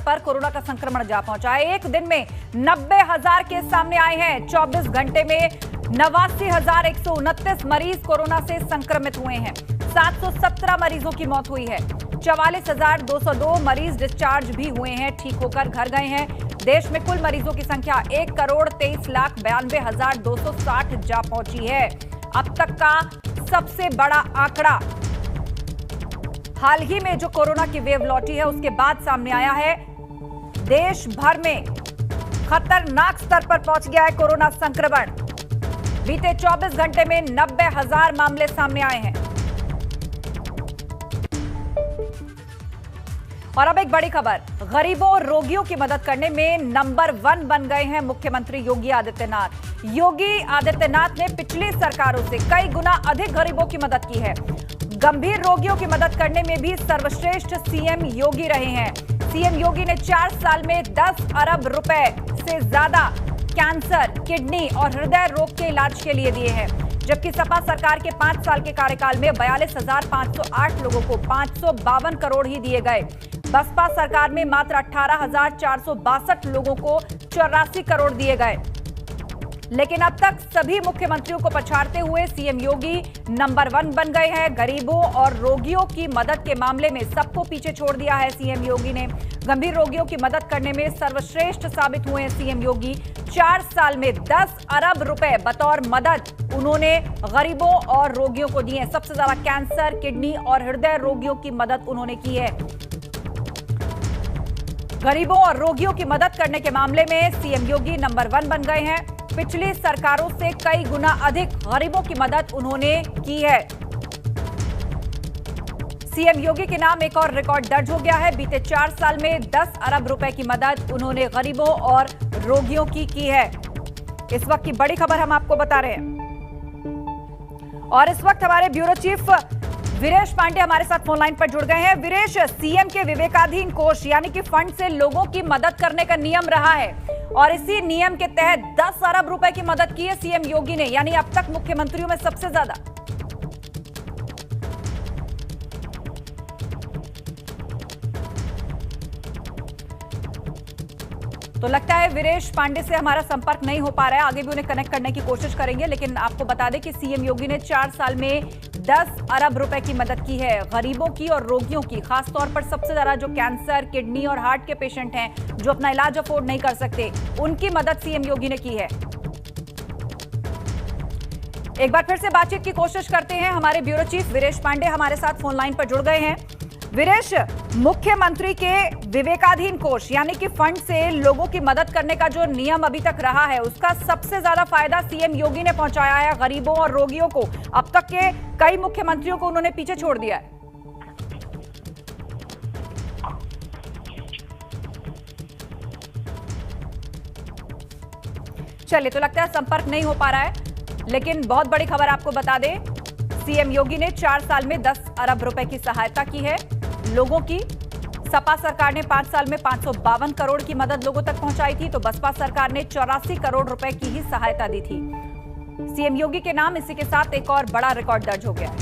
पर कोरोना का संक्रमण जा पहुंचा है। एक दिन में 90,000 केस सामने आए हैं। 24 घंटे में 89,129 मरीज कोरोना से संक्रमित हुए हैं। 717 मरीजों की मौत हुई है। 44,202 मरीज डिस्चार्ज भी हुए हैं, ठीक होकर घर गए हैं। देश में कुल मरीजों की संख्या 1,23,92,260 जा पहुंची है। अब तक का सबसे बड़ा आंकड़ा। हाल ही में जो कोरोना की वेव लौटी है उसके बाद सामने आया है। देश भर में खतरनाक स्तर पर पहुंच गया है कोरोना संक्रमण। बीते 24 घंटे में 90,000 मामले सामने आए हैं। और अब एक बड़ी खबर, गरीबों और रोगियों की मदद करने में नंबर 1 बन गए हैं मुख्यमंत्री योगी आदित्यनाथ। योगी आदित्यनाथ ने पिछली सरकारों से कई गुना अधिक गरीबों की मदद की है। गंभीर रोगियों की मदद करने में भी सर्वश्रेष्ठ सीएम योगी रहे हैं। सीएम योगी ने 4 साल में 10 अरब रुपए से ज्यादा कैंसर, किडनी और हृदय रोग के इलाज के लिए दिए हैं, जबकि सपा सरकार के 5 साल के कार्यकाल में 42,508 लोगों को 552 करोड़ ही दिए गए। बसपा सरकार में मात्र 18,462 लोगों को 84 करोड़ दिए गए। लेकिन अब तक सभी मुख्यमंत्रियों को पछाड़ते हुए सीएम योगी नंबर 1 बन गए हैं। गरीबों और रोगियों की मदद के मामले में सबको पीछे छोड़ दिया है सीएम योगी ने। गंभीर रोगियों की मदद करने में सर्वश्रेष्ठ साबित हुए हैं सीएम योगी। 4 साल में 10 अरब रुपए बतौर मदद उन्होंने गरीबों और रोगियों को दिए। सबसे ज्यादा कैंसर, किडनी और हृदय रोगियों की मदद उन्होंने की है। गरीबों और रोगियों की मदद करने के मामले में सीएम योगी नंबर 1 बन गए हैं। पिछली सरकारों से कई गुना अधिक गरीबों की मदद उन्होंने की है। सीएम योगी के नाम एक और रिकॉर्ड दर्ज हो गया है। बीते 4 साल में 10 अरब रुपए की मदद उन्होंने गरीबों और रोगियों की है। इस वक्त की बड़ी खबर हम आपको बता रहे हैं। और इस वक्त हमारे ब्यूरो चीफ वीरेश पांडे हमारे साथ फोन लाइन पर जुड़ गए हैं। वीरेश, सीएम के विवेकाधीन कोष यानी कि फंड से लोगों की मदद करने का नियम रहा है और इसी नियम के तहत 10 अरब रुपए की मदद की है सीएम योगी ने, यानी अब तक मुख्यमंत्रियों में सबसे ज्यादा। तो लगता है वीरेश पांडे से हमारा संपर्क नहीं हो पा रहा है। आगे भी उन्हें कनेक्ट करने की कोशिश करेंगे, लेकिन आपको बता दें कि सीएम योगी ने 4 साल में 10 अरब रुपए की मदद की है गरीबों की और रोगियों की। खासतौर पर सबसे ज्यादा जो कैंसर, किडनी और हार्ट के पेशेंट हैं, जो अपना इलाज अफोर्ड नहीं कर सकते, उनकी मदद सीएम योगी ने की है। एक बार फिर से बातचीत की कोशिश करते हैं। हमारे ब्यूरो चीफ वीरेश पांडे हमारे साथ फोन लाइन पर जुड़ गए हैं। वीरेश, मुख्यमंत्री के विवेकाधीन कोष यानी कि फंड से लोगों की मदद करने का जो नियम अभी तक रहा है, उसका सबसे ज्यादा फायदा सीएम योगी ने पहुंचाया है गरीबों और रोगियों को। अब तक के कई मुख्यमंत्रियों को उन्होंने पीछे छोड़ दिया है। चलिए, तो लगता है संपर्क नहीं हो पा रहा है, लेकिन बहुत बड़ी खबर आपको बता दें, सीएम योगी ने 4 साल में 10 अरब रुपए की सहायता की है लोगों की। सपा सरकार ने 5 साल में 552 करोड़ की मदद लोगों तक पहुंचाई थी, तो बसपा सरकार ने 84 करोड़ रुपए की ही सहायता दी थी। सीएम योगी के नाम इसी के साथ एक और बड़ा रिकॉर्ड दर्ज हो गया है।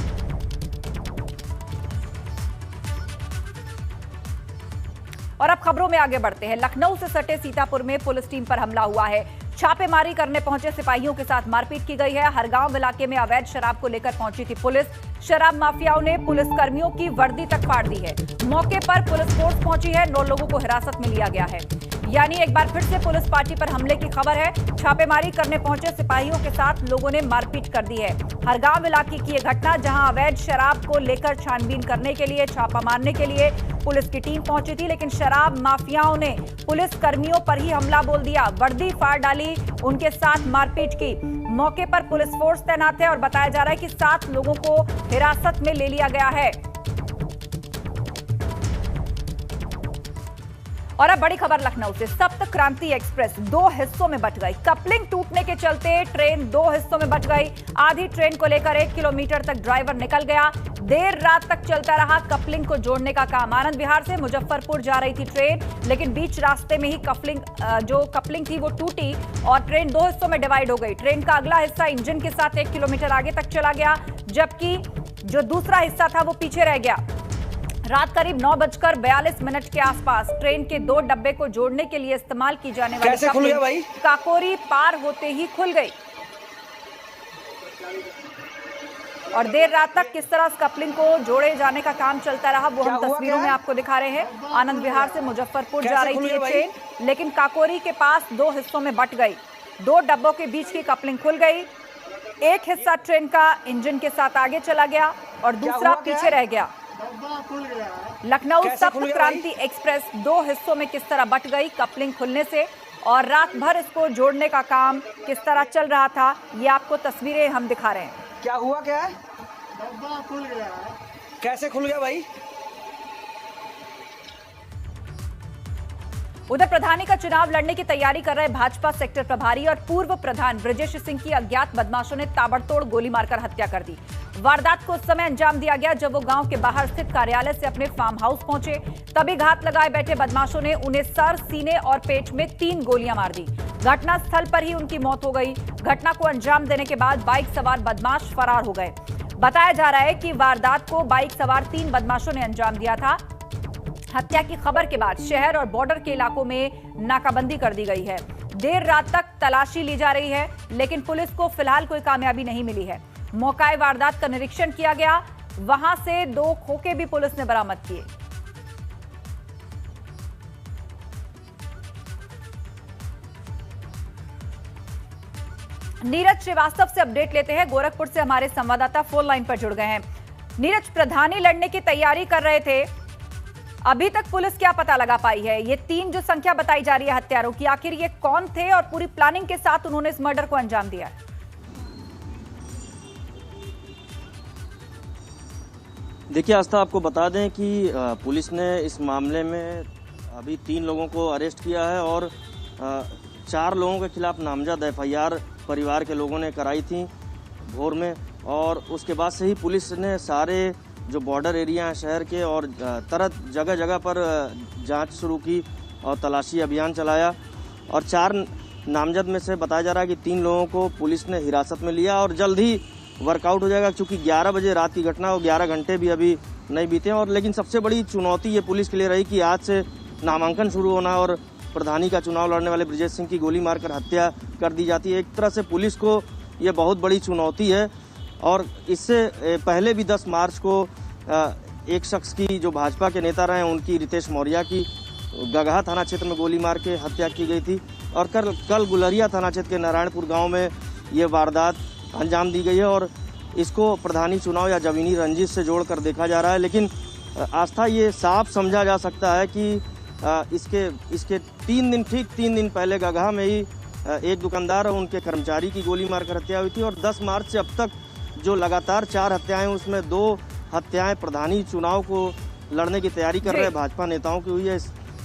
और अब खबरों में आगे बढ़ते हैं। लखनऊ से सटे सीतापुर में पुलिस टीम पर हमला हुआ है। छापेमारी करने पहुंचे सिपाहियों के साथ मारपीट की गई है। हरगांव इलाके में अवैध शराब को लेकर पहुंची थी पुलिस। शराब माफियाओं ने पुलिसकर्मियों की वर्दी तक फाड़ दी है। मौके पर पुलिस फोर्स पहुंची है। 9 लोगों को हिरासत में लिया गया है। यानी एक बार फिर से पुलिस पार्टी पर हमले की खबर है। छापेमारी करने पहुंचे सिपाहियों के साथ लोगों ने मारपीट कर दी है। हरगांव इलाके की यह घटना, जहां अवैध शराब को लेकर छानबीन करने के लिए, छापा मारने के लिए पुलिस की टीम पहुंची थी, लेकिन शराब माफियाओं ने पुलिस कर्मियों पर ही हमला बोल दिया, वर्दी फाड़ डाली, उनके साथ मारपीट की। मौके पर पुलिस फोर्स तैनात है और बताया जा रहा है कि 7 लोगों को हिरासत में ले लिया गया है। और अब बड़ी खबर लखनऊ से। सप्त क्रांति एक्सप्रेस 2 हिस्सों में बंट गई। कपलिंग टूटने के चलते ट्रेन 2 हिस्सों में बंट गई। आधी ट्रेन को लेकर 1 किलोमीटर तक ड्राइवर निकल गया। देर रात तक चलता रहा कपलिंग को जोड़ने का काम। आनंद विहार से मुजफ्फरपुर जा रही थी ट्रेन, लेकिन बीच रास्ते में ही कपलिंग थी वो टूटी और ट्रेन 2 हिस्सों में डिवाइड हो गई। ट्रेन का अगला हिस्सा इंजन के साथ 1 किलोमीटर आगे तक चला गया, जबकि जो दूसरा हिस्सा था वो पीछे रह गया। रात करीब 9:42 के आसपास ट्रेन के 2 डब्बे को जोड़ने के लिए इस्तेमाल की जाने वाली कैसे खुल गया भाई? काकोरी पार होते ही खुल गई और देर रात तक किस तरह कपलिंग को जोड़े जाने का काम चलता रहा वो हम तस्वीरों में आपको दिखा रहे हैं। आनंद विहार से मुजफ्फरपुर जा रही थी ये ट्रेन, लेकिन काकोरी के पास 2 हिस्सों में बंट गई। 2 डब्बों के बीच की कपलिंग खुल गई। एक हिस्सा ट्रेन का इंजन के साथ आगे चला गया और दूसरा पीछे रह गया। लखनऊ सप्त क्रांति एक्सप्रेस 2 हिस्सों में किस तरह बंट गई कपलिंग खुलने से, और रात भर इसको जोड़ने का काम किस तरह चल रहा था ये आपको तस्वीरें हम दिखा रहे हैं। क्या हुआ, क्या है? डब्बा खुल गया है। कैसे खुल गया भाई? उधर प्रधानी का चुनाव लड़ने की तैयारी कर रहे भाजपा सेक्टर प्रभारी और पूर्व प्रधान ब्रजेश सिंह की अज्ञात बदमाशों ने ताबड़तोड़ गोली मारकर हत्या कर दी। वारदात को उस समय अंजाम दिया गया जब वो गांव के बाहर स्थित कार्यालय से अपने फार्म हाउस पहुंचे। तभी घात लगाए बैठे बदमाशों ने उन्हें सर, सीने और पेट में 3 गोलियां मार दी। घटनास्थल पर ही उनकी मौत हो गई। घटना को अंजाम देने के बाद बाइक सवार बदमाश फरार हो गए। बताया जा रहा है कि वारदात को बाइक सवार 3 बदमाशों ने अंजाम दिया था। हत्या की खबर के बाद शहर और बॉर्डर के इलाकों में नाकाबंदी कर दी गई है। देर रात तक तलाशी ली जा रही है, लेकिन पुलिस को फिलहाल कोई कामयाबी नहीं मिली है। मौके वारदात का निरीक्षण किया गया, वहां से 2 खोखे भी पुलिस ने बरामद किए। नीरज श्रीवास्तव से अपडेट लेते हैं। गोरखपुर से हमारे संवाददाता फोन लाइन पर जुड़ गए हैं। नीरज, प्रधानी लड़ने की तैयारी कर रहे थे, अभी तक पुलिस क्या पता लगा पाई है? ये 3 जो संख्या बताई जा रही है हत्यारों की, आखिर ये कौन थे और पूरी प्लानिंग के साथ उन्होंने इस मर्डर को अंजाम दिया है? देखिए आस्था, आपको बता दें कि पुलिस ने इस मामले में अभी 3 लोगों को अरेस्ट किया है और 4 लोगों के खिलाफ नामजद FIR परिवार के लोगों ने कराई थी भोर में, और उसके बाद से ही पुलिस ने सारे जो बॉर्डर एरिया हैं शहर के और तरह जगह जगह पर जांच शुरू की और तलाशी अभियान चलाया। और 4 नामजद में से बताया जा रहा है कि 3 लोगों को पुलिस ने हिरासत में लिया और जल्द ही वर्कआउट हो जाएगा, क्योंकि 11 बजे रात की घटना और 11 घंटे भी अभी नहीं बीते। और लेकिन सबसे बड़ी चुनौती ये पुलिस के लिए रही कि आज से नामांकन शुरू होना और प्रधानी का चुनाव लड़ने वाले ब्रजेश सिंह की गोली मारकर हत्या कर दी जाती है। एक तरह से पुलिस को ये बहुत बड़ी चुनौती है। और इससे पहले भी 10 मार्च को एक शख्स की जो भाजपा के नेता रहे उनकी रितेश मौर्य की गगहा थाना क्षेत्र में गोली मार के हत्या की गई थी। और कल गुलरिया थाना क्षेत्र के नारायणपुर गांव में ये वारदात अंजाम दी गई है और इसको प्रधानी चुनाव या जमीनी रंजिश से जोड़कर देखा जा रहा है। लेकिन आस्था, ये साफ समझा जा सकता है कि इसके 3 दिन पहले गगहा में ही एक दुकानदार और उनके कर्मचारी की गोली मारकर हत्या हुई थी। और 10 मार्च से अब तक जो लगातार 4 हत्याएं, उसमें 2 हत्याएं प्रधानी चुनाव को लड़ने की तैयारी कर रहे भाजपा नेताओं की हुई है।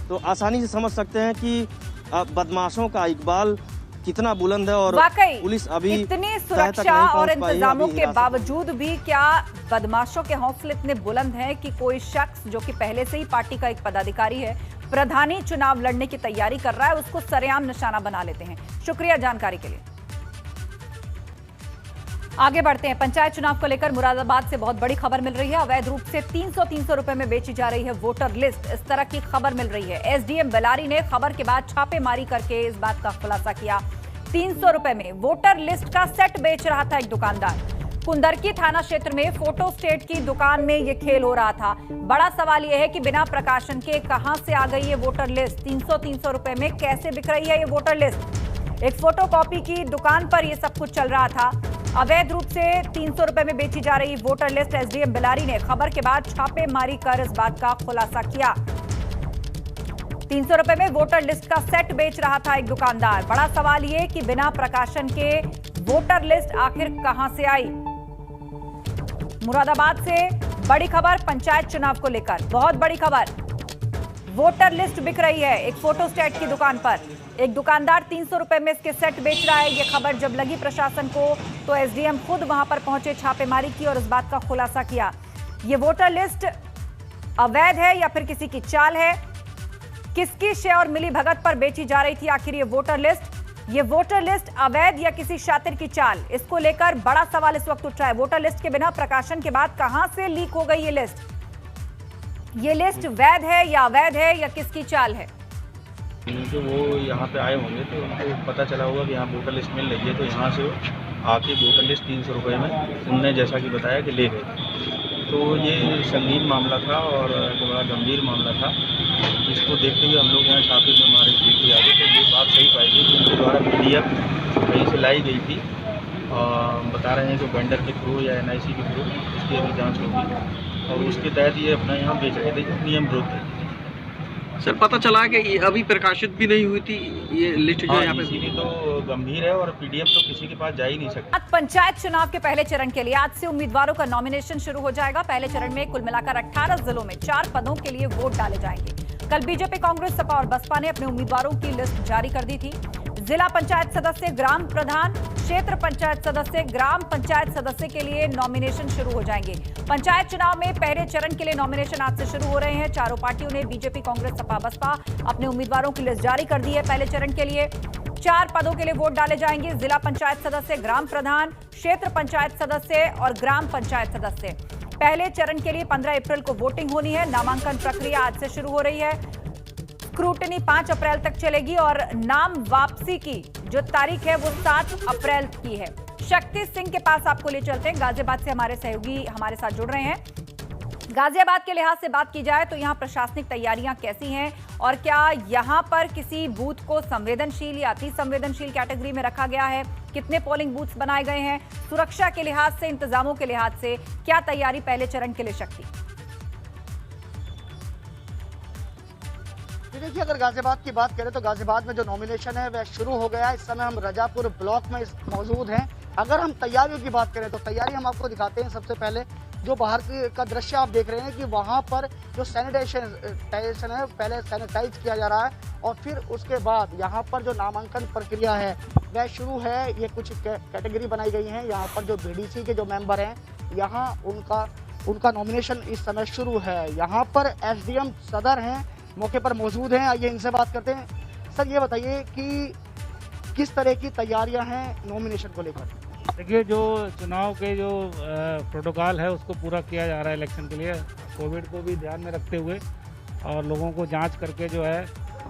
तो आसानी से समझ सकते हैं कि बदमाशों का इकबाल कितना बुलंद है। और पुलिस अभी इतनी सुरक्षा और इंतजामों के बावजूद भी क्या बदमाशों के हौसले इतने बुलंद हैं कि कोई शख्स जो कि पहले से ही पार्टी का एक पदाधिकारी है, प्रधानी चुनाव लड़ने की तैयारी कर रहा है, उसको सरेआम निशाना बना लेते हैं। शुक्रिया जानकारी के लिए। आगे बढ़ते हैं। पंचायत चुनाव को लेकर मुरादाबाद से बहुत बड़ी खबर मिल रही है। अवैध रूप से 300 रुपए में बेची जा रही है वोटर लिस्ट, इस तरह की खबर मिल रही है। एसडीएम बेलारी ने खबर के बाद छापेमारी करके इस बात का खुलासा किया। 300 रुपए में वोटर लिस्ट का सेट बेच रहा था एक दुकानदार। कुंदरकी थाना क्षेत्र में फोटो स्टेट की दुकान में ये खेल हो रहा था। बड़ा सवाल यह है कि बिना प्रकाशन के कहां से आ गई ये वोटर लिस्ट? 300 रुपए में कैसे बिक रही है ये वोटर लिस्ट? एक फोटोकॉपी की दुकान पर यह सब कुछ चल रहा था। अवैध रूप से 300 रुपए में बेची जा रही वोटर लिस्ट, एसडीएम बेलारी ने खबर के बाद छापेमारी कर इस बात का खुलासा किया। 300 रुपए में वोटर लिस्ट का सेट बेच रहा था एक दुकानदार। बड़ा सवाल ये कि बिना प्रकाशन के वोटर लिस्ट आखिर कहां से आई? मुरादाबाद से बड़ी खबर पंचायत चुनाव को लेकर, बहुत बड़ी खबर। वोटर लिस्ट बिक रही है एक फोटो स्टेट की दुकान पर। एक दुकानदार 300 रुपए में इसके सेट बेच रहा है। ये खबर जब लगी प्रशासन को तो एसडीएम खुद वहां पर पहुंचे, छापेमारी की और इस बात का खुलासा किया। ये वोटर लिस्ट अवैध है या फिर किसी की चाल है? किसकी शय और मिली भगत पर बेची जा रही थी आखिर ये वोटर लिस्ट? ये वोटर लिस्ट अवैध या किसी शातिर की चाल, इसको लेकर बड़ा सवाल इस वक्त उठ रहा है। वोटर लिस्ट के बिना प्रकाशन के बाद कहां से लीक हो गई ये लिस्ट? ये लिस्ट वैध है या अवैध है या किसकी चाल है? तो वो यहाँ पे आए होंगे तो उनको पता चला होगा कि यहाँ वोटर लिस्ट मिल रही है, तो यहाँ से आके वोटर लिस्ट 300 रुपये में उनने जैसा कि बताया कि ले गए। तो ये संगीन मामला था और बड़ा गंभीर मामला था। इसको देखते हुए हम लोग यहाँ छापे में हमारे देखते आगे, तो ये बात सही पाई गई कि उनके द्वारा PDF कहीं से लाई गई थी। बता रहे हैं कि वेंडर के थ्रू या NIC के थ्रू, इसकी अभी जाँच होगी और उसके तहत ये अपना यहाँ बेच रहे थे, नियम विरोध थे। सर पता चला कि ये अभी प्रकाशित भी नहीं हुई थी ये लिस्ट जो यहाँ पे, इसीलिए तो गंभीर है और PDF तो किसी के पास जा ही नहीं सकता। पंचायत चुनाव के पहले चरण के लिए आज से उम्मीदवारों का नॉमिनेशन शुरू हो जाएगा। पहले चरण में कुल मिलाकर 18 जिलों में 4 पदों के लिए वोट डाले जाएंगे। कल बीजेपी, कांग्रेस, सपा और बसपा ने अपने उम्मीदवारों की लिस्ट जारी कर दी थी। जिला पंचायत सदस्य, ग्राम प्रधान, क्षेत्र पंचायत सदस्य, ग्राम पंचायत सदस्य के लिए नॉमिनेशन शुरू हो जाएंगे। पंचायत चुनाव में पहले चरण के लिए नॉमिनेशन आज से शुरू हो रहे हैं। चारों पार्टियों ने बीजेपी, कांग्रेस, सपा, बसपा अपने उम्मीदवारों की लिस्ट जारी कर दी है। पहले चरण के लिए 4 पदों के लिए वोट डाले जाएंगे। जिला पंचायत सदस्य, ग्राम प्रधान, क्षेत्र पंचायत सदस्य और ग्राम पंचायत सदस्य। पहले चरण के लिए 15 अप्रैल को वोटिंग होनी है। नामांकन प्रक्रिया आज से शुरू हो रही है। स्क्रूटनी 5 अप्रैल तक चलेगी और नाम वापसी की जो तारीख है वो 7 अप्रैल की है। शक्ति सिंह के पास आपको ले चलते हैं। गाजियाबाद से हमारे सहयोगी हमारे साथ जुड़ रहे हैं। गाजियाबाद के लिहाज से बात की जाए तो यहाँ प्रशासनिक तैयारियां कैसी हैं और क्या यहाँ पर किसी बूथ को संवेदनशील या अति संवेदनशील कैटेगरी में रखा गया है? कितने पोलिंग बूथ्स बनाए गए हैं? सुरक्षा के लिहाज से, इंतजामों के लिहाज से क्या तैयारी पहले चरण के लिए? शक्ति, देखिए अगर गाजियाबाद की बात करें तो गाजियाबाद में जो नॉमिनेशन है वह शुरू हो गया है। इस समय हम रजापुर ब्लॉक में मौजूद हैं। अगर हम तैयारियों की बात करें तो तैयारी हम आपको दिखाते हैं। सबसे पहले जो बाहर का दृश्य आप देख रहे हैं कि वहाँ पर जो सैनिटाइजेशन है पहले सैनिटाइज किया जा रहा है और फिर उसके बाद यहाँ पर जो नामांकन प्रक्रिया है वह शुरू है। ये कुछ कैटेगरी बनाई गई हैं। यहाँ पर जो BDC के जो मेंबर हैं यहाँ उनका नॉमिनेशन इस समय शुरू है। यहाँ पर SDM सदर हैं, मौके पर मौजूद हैं। आइए इनसे बात करते हैं। सर ये बताइए कि किस तरह की तैयारियां हैं नॉमिनेशन को लेकर? देखिए जो चुनाव के जो प्रोटोकॉल है उसको पूरा किया जा रहा है इलेक्शन के लिए, कोविड को भी ध्यान में रखते हुए और लोगों को जांच करके जो है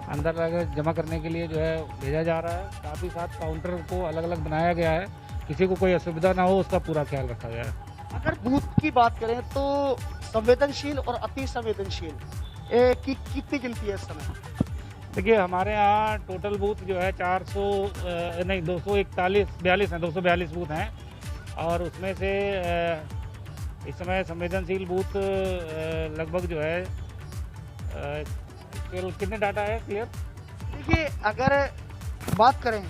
अंदर जमा करने के लिए जो है भेजा जा रहा है। साथ ही साथ काउंटर को अलग अलग बनाया गया है, किसी को कोई असुविधा ना हो उसका पूरा ख्याल रखा गया है। अगर बूथ की बात करें तो संवेदनशील और अति संवेदनशील की कितनी गिनती है इस समय? देखिए हमारे यहाँ टोटल बूथ जो है 242 बूथ हैं और उसमें से इस समय संवेदनशील बूथ लगभग जो है कितने डाटा है क्लियर? देखिए अगर बात करें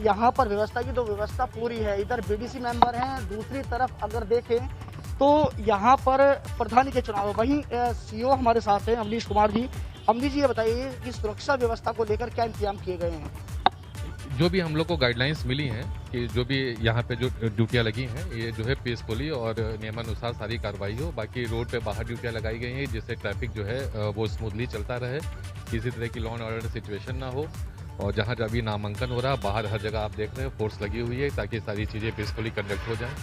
यहाँ पर व्यवस्था की तो व्यवस्था पूरी है। इधर BDC मेंबर हैं, दूसरी तरफ अगर देखें तो यहाँ पर प्रधानी के चुनाव है। वहीं CO हमारे साथ हैं अमरीश कुमार जी। अमरीश जी ये बताइए कि सुरक्षा व्यवस्था को लेकर क्या इंतजाम किए गए हैं? जो भी हम लोग को गाइडलाइंस मिली हैं कि जो भी यहाँ पे जो ड्यूटियाँ लगी हैं ये जो है पीसफुली और नियमानुसार सारी कार्रवाई हो। बाकी रोड पे बाहर ड्यूटियाँ लगाई गई हैं जिससे ट्रैफिक जो है वो स्मूथली चलता रहे, किसी तरह की लॉ एंड ऑर्डर सिचुएशन ना हो। और जहाँ जहाँ भी नामांकन हो रहा है बाहर हर जगह आप देख रहे हैं फोर्स लगी हुई है ताकि सारी चीज़ें पीसफुली कंडक्ट हो जाएँ।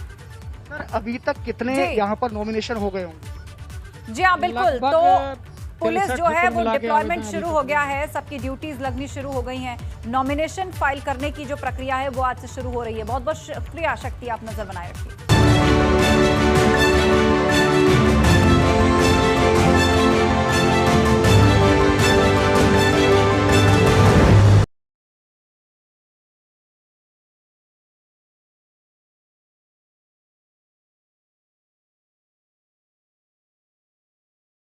सर अभी तक कितने यहाँ पर नॉमिनेशन हो गए होंगे? जी हाँ बिल्कुल। तो पुलिस जो है वो डिप्लॉयमेंट शुरू हो गया है, सबकी ड्यूटीज लगनी शुरू हो गई हैं। नॉमिनेशन फाइल करने की जो प्रक्रिया है वो आज से शुरू हो रही है। बहुत बहुत शुक्रिया शक्ति, आप नजर बनाए रखिए।